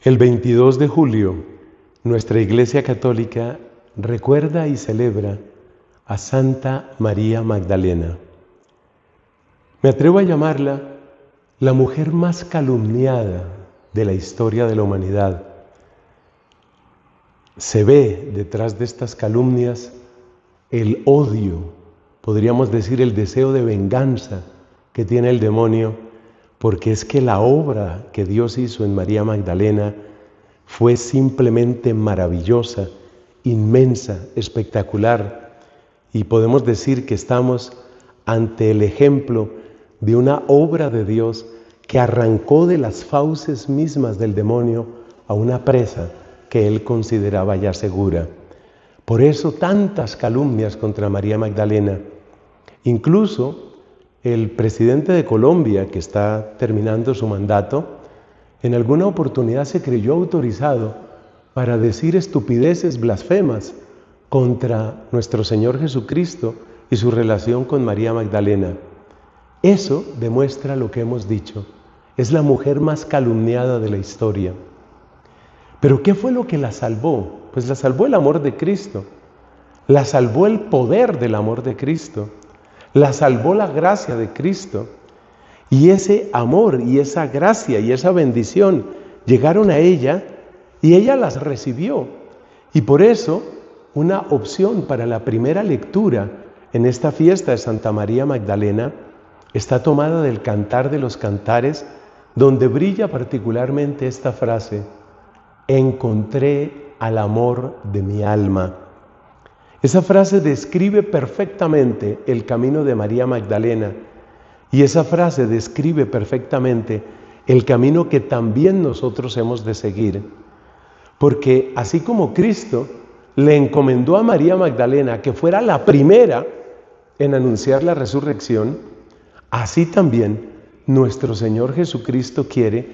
El 22 de julio, nuestra Iglesia Católica recuerda y celebra a Santa María Magdalena. Me atrevo a llamarla la mujer más calumniada de la historia de la humanidad. Se ve detrás de estas calumnias el odio, podríamos decir el deseo de venganza que tiene el demonio, porque es que la obra que Dios hizo en María Magdalena fue simplemente maravillosa, inmensa, espectacular, y podemos decir que estamos ante el ejemplo de una obra de Dios que arrancó de las fauces mismas del demonio a una presa que él consideraba ya segura. Por eso tantas calumnias contra María Magdalena. Incluso el presidente de Colombia, que está terminando su mandato, en alguna oportunidad se creyó autorizado para decir estupideces blasfemas contra nuestro Señor Jesucristo y su relación con María Magdalena. Eso demuestra lo que hemos dicho. Es la mujer más calumniada de la historia. ¿Pero qué fue lo que la salvó? Pues la salvó el amor de Cristo. La salvó el poder del amor de Cristo. La salvó la gracia de Cristo. Y ese amor y esa gracia y esa bendición llegaron a ella y ella las recibió. Y por eso una opción para la primera lectura en esta fiesta de Santa María Magdalena está tomada del Cantar de los Cantares, donde brilla particularmente esta frase: encontré al amor de mi alma. Esa frase describe perfectamente el camino de María Magdalena y esa frase describe perfectamente el camino que también nosotros hemos de seguir. Porque así como Cristo le encomendó a María Magdalena que fuera la primera en anunciar la resurrección, así también nuestro Señor Jesucristo quiere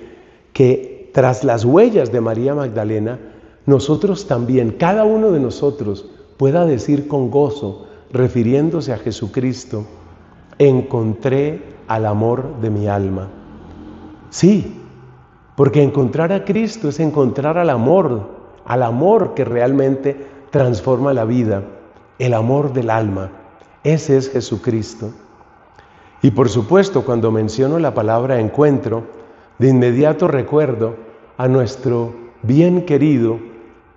que tras las huellas de María Magdalena, nosotros también, cada uno de nosotros, pueda decir con gozo, refiriéndose a Jesucristo: encontré al amor de mi alma. Sí, porque encontrar a Cristo es encontrar al amor que realmente transforma la vida, el amor del alma. Ese es Jesucristo. Y por supuesto, cuando menciono la palabra encuentro, de inmediato recuerdo a nuestro bien querido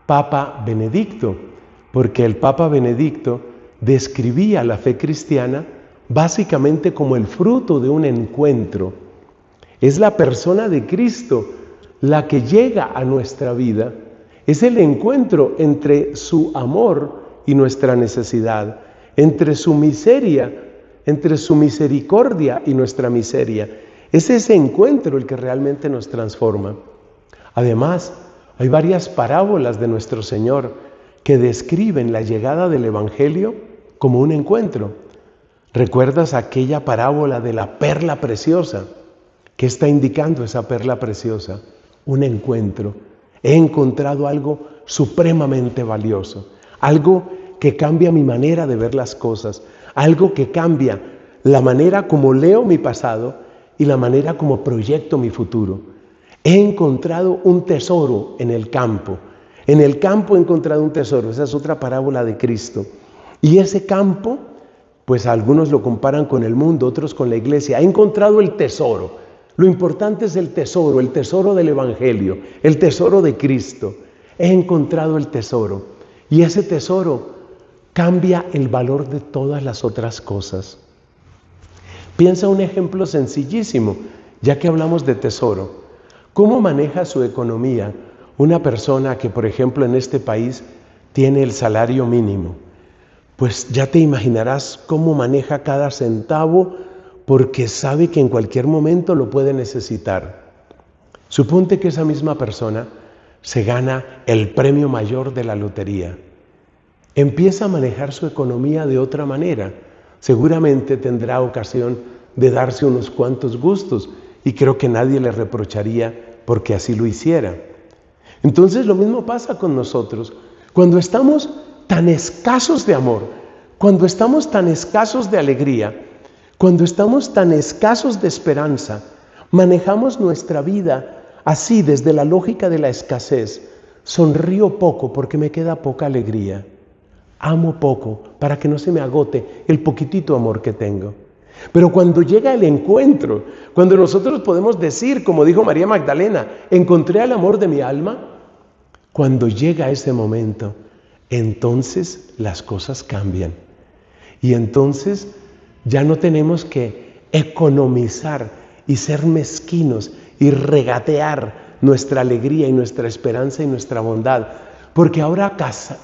Papa Benedicto, porque el Papa Benedicto describía la fe cristiana básicamente como el fruto de un encuentro. Es la persona de Cristo la que llega a nuestra vida. Es el encuentro entre su amor y nuestra necesidad, entre su miseria, entre su misericordia y nuestra miseria. Es ese encuentro el que realmente nos transforma. Además, hay varias parábolas de nuestro Señor que describen la llegada del Evangelio como un encuentro. ¿Recuerdas aquella parábola de la perla preciosa? ¿Qué está indicando esa perla preciosa? Un encuentro. He encontrado algo supremamente valioso, algo que cambia mi manera de ver las cosas, algo que cambia la manera como leo mi pasado y la manera como proyecto mi futuro. He encontrado un tesoro en el campo. En el campo he encontrado un tesoro. Esa es otra parábola de Cristo. Y ese campo, pues algunos lo comparan con el mundo, otros con la iglesia. He encontrado el tesoro. Lo importante es el tesoro del Evangelio, el tesoro de Cristo. He encontrado el tesoro. Y ese tesoro cambia el valor de todas las otras cosas. Piensa un ejemplo sencillísimo, ya que hablamos de tesoro. ¿Cómo maneja su economía una persona que, por ejemplo, en este país tiene el salario mínimo? Pues ya te imaginarás cómo maneja cada centavo, porque sabe que en cualquier momento lo puede necesitar. Suponte que esa misma persona se gana el premio mayor de la lotería. Empieza a manejar su economía de otra manera. Seguramente tendrá ocasión de darse unos cuantos gustos y creo que nadie le reprocharía porque así lo hiciera. Entonces lo mismo pasa con nosotros. Cuando estamos tan escasos de amor, cuando estamos tan escasos de alegría, cuando estamos tan escasos de esperanza, manejamos nuestra vida Así, desde la lógica de la escasez, sonrío poco porque me queda poca alegría. Amo poco para que no se me agote el poquitito amor que tengo. Pero cuando llega el encuentro, cuando nosotros podemos decir, como dijo María Magdalena, encontré al amor de mi alma, cuando llega ese momento, entonces las cosas cambian. Y entonces ya no tenemos que economizar y ser mezquinos y regatear nuestra alegría y nuestra esperanza y nuestra bondad, porque ahora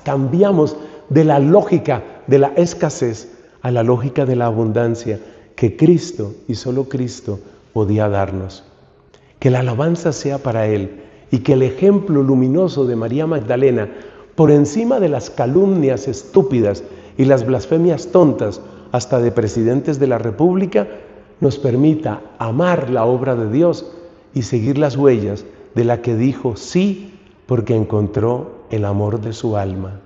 cambiamos de la lógica de la escasez a la lógica de la abundancia que Cristo y solo Cristo podía darnos. Que la alabanza sea para Él y que el ejemplo luminoso de María Magdalena, por encima de las calumnias estúpidas y las blasfemias tontas, hasta de presidentes de la República, nos permita amar la obra de Dios y seguir las huellas de la que dijo sí porque encontró el amor de su alma.